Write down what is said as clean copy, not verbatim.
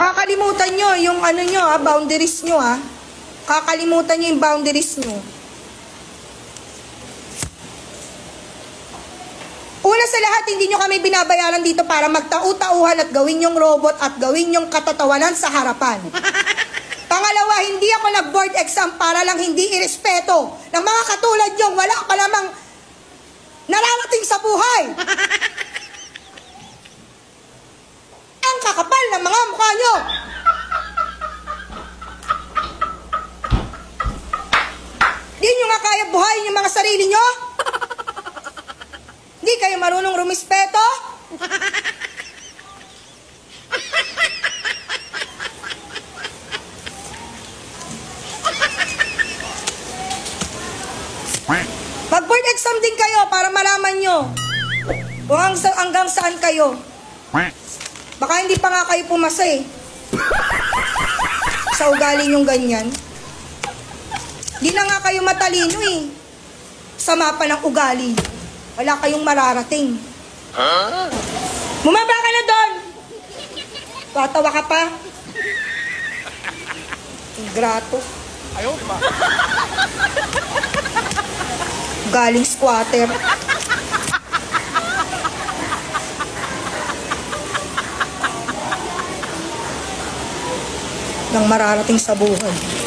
Kakalimutan nyo yung ano nyo, boundaries nyo, ha. Kakalimutan nyo yung boundaries nyo. Una sa lahat, hindi nyo kami binabayaran dito para magtau-tauhan at gawin yung robot at gawin yung katatawanan sa harapan. Pangalawa, hindi ako nag-board exam para lang hindi irespeto ng mga katulad nyo. Wala pa lamang nararating sa buhay. Ang kakapal ng mga mukha nyo. Di nyo nga kaya buhayin yung mga sarili nyo? Hindi kayo marunong rumispeto? Mag-board exam din kayo para malaman nyo kung hanggang saan kayo. Baka hindi pa nga kayo pumasa eh. Sa ugali nyong ganyan. Di na nga kayo matalino eh. Sa mapa ng ugali. Wala kayong mararating. Bumaba ka na doon. Tatawa ka pa. Ingrato. Ayaw, di ba? Galing squatter. Nang mararating sa buhay.